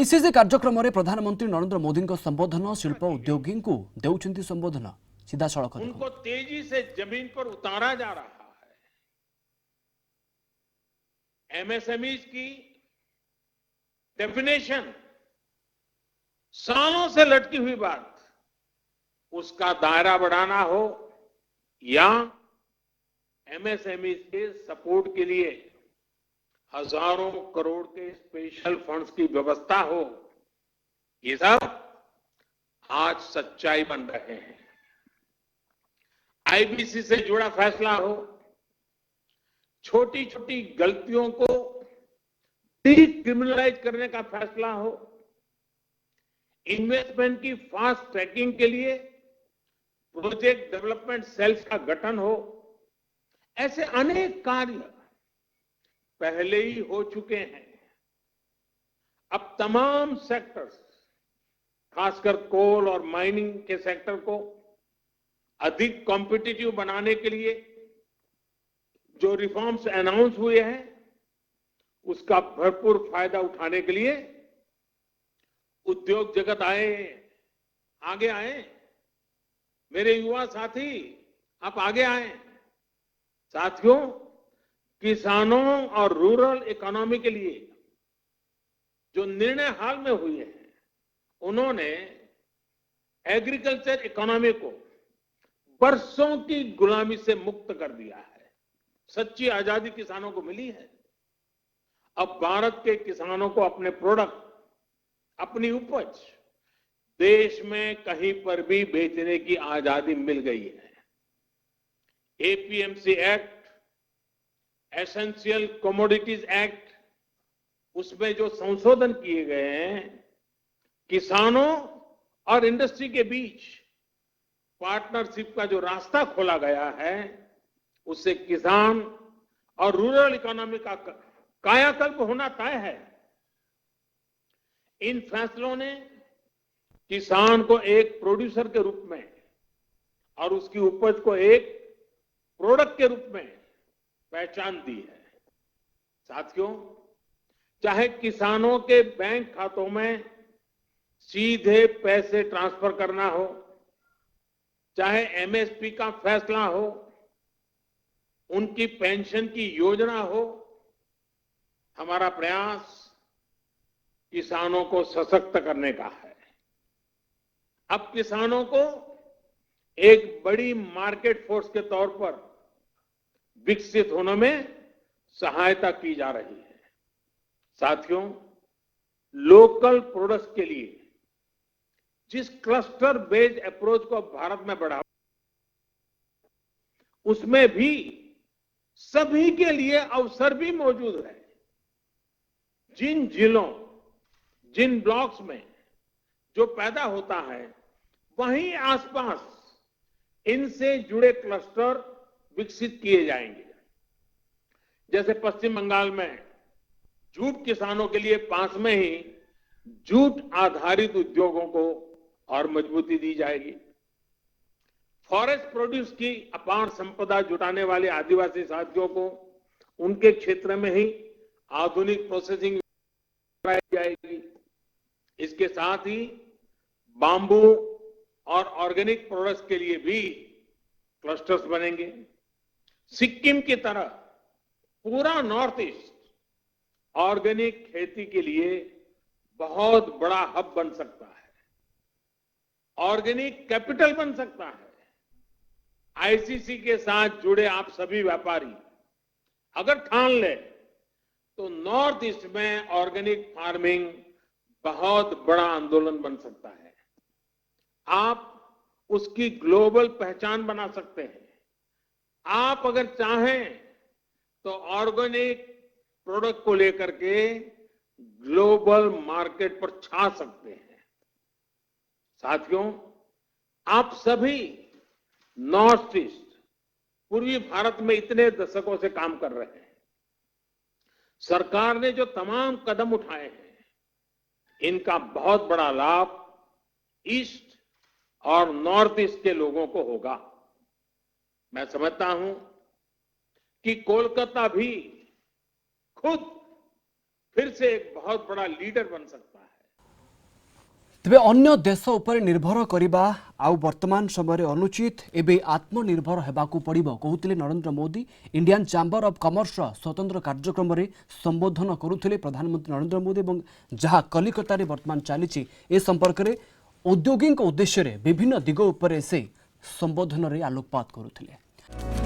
ICC कार्यक्रम में प्रधानमंत्री नरेंद्र मोदी संबोधन शिल्प उद्योगी को देउछंती संबोधन सीधा सड़क उनको तेजी से जमीन पर उतारा जा रहा है। एमएसएमईज की डेफिनेशन सालों से लटकी हुई बात, उसका दायरा बढ़ाना हो या एमएसएमईज के सपोर्ट के लिए हजारों करोड़ के स्पेशल फंड्स की व्यवस्था हो, ये सब आज सच्चाई बन रहे हैं। आईबीसी से जुड़ा फैसला हो, छोटी छोटी गलतियों को डिक्रिमिनलाइज करने का फैसला हो, इन्वेस्टमेंट की फास्ट ट्रैकिंग के लिए प्रोजेक्ट डेवलपमेंट सेल्स का गठन हो, ऐसे अनेक कार्य पहले ही हो चुके हैं। अब तमाम सेक्टर्स, खासकर कोल और माइनिंग के सेक्टर को अधिक कॉम्पिटिटिव बनाने के लिए जो रिफॉर्म्स अनाउंस हुए हैं, उसका भरपूर फायदा उठाने के लिए उद्योग जगत आगे आए। मेरे युवा साथी, आप आगे आए। साथियों, किसानों और रूरल इकोनॉमी के लिए जो निर्णय हाल में हुए हैं, उन्होंने एग्रीकल्चर इकोनॉमी को बरसों की गुलामी से मुक्त कर दिया है। सच्ची आजादी किसानों को मिली है। अब भारत के किसानों को अपने प्रोडक्ट, अपनी उपज देश में कहीं पर भी बेचने की आजादी मिल गई है। APMC act, essential commodities act, उसमें जो संशोधन किए गए हैं, किसानों और इंडस्ट्री के बीच पार्टनरशिप का जो रास्ता खोला गया है, उससे किसान और रूरल इकोनॉमी का कायाकल्प होना तय है। इन फैसलों ने किसान को एक प्रोड्यूसर के रूप में और उसकी उपज को एक प्रोडक्ट के रूप में पहचान दी है। साथियों, चाहे किसानों के बैंक खातों में सीधे पैसे ट्रांसफर करना हो, चाहे एमएसपी का फैसला हो, उनकी पेंशन की योजना हो, हमारा प्रयास किसानों को सशक्त करने का है। अब किसानों को एक बड़ी मार्केट फोर्स के तौर पर विकसित होने में सहायता की जा रही है। साथियों, लोकल प्रोडक्ट्स के लिए जिस क्लस्टर बेस्ड अप्रोच को भारत में बढ़ावा, उसमें भी सभी के लिए अवसर भी मौजूद है। जिन जिलों, जिन ब्लॉक्स में जो पैदा होता है, वहीं आसपास इनसे जुड़े क्लस्टर विकसित किए जाएंगे। जैसे पश्चिम बंगाल में जूट किसानों के लिए पास में ही जूट आधारित उद्योगों को और मजबूती दी जाएगी। फॉरेस्ट प्रोड्यूस की अपार संपदा जुटाने वाले आदिवासी साथियों को उनके क्षेत्र में ही आधुनिक प्रोसेसिंग कराई जाएगी। इसके साथ ही बांबू और ऑर्गेनिक प्रोडक्ट्स के लिए भी क्लस्टर्स बनेंगे। सिक्किम की तरह पूरा नॉर्थ ईस्ट ऑर्गेनिक खेती के लिए बहुत बड़ा हब बन सकता है, ऑर्गेनिक कैपिटल बन सकता है। आईसीसी के साथ जुड़े आप सभी व्यापारी अगर ठान ले तो नॉर्थ ईस्ट में ऑर्गेनिक फार्मिंग बहुत बड़ा आंदोलन बन सकता है। आप उसकी ग्लोबल पहचान बना सकते हैं। आप अगर चाहें तो ऑर्गेनिक प्रोडक्ट को लेकर के ग्लोबल मार्केट पर छा सकते हैं। साथियों, आप सभी नॉर्थ ईस्ट, पूर्वी भारत में इतने दशकों से काम कर रहे हैं। सरकार ने जो तमाम कदम उठाए हैं, इनका बहुत बड़ा लाभ ईस्ट और नॉर्थ ईस्ट के लोगों को होगा। मैं समझता हूं कि कोलकाता भी खुद फिर से एक बहुत बड़ा लीडर बन सकता है। तेबे अन्य देश उपर निर्भर करबा आउ वर्तमान समय अनुचित एबे आत्मनिर्भर हेबाकू पड़िबो कहूतिले Narendra Modi Indian Chamber of Commerce स्वतंत्र कार्यक्रम रे संबोधन करुथिले प्रधानमंत्री नरेंद्र मोदी एवं जहां कलिकता रे वर्तमान चलीछि ए संपर्क रे उद्योगी उद्देश्य रे विभिन्न दिग उपरे से संबोधन रे आलोकपात करुथिले।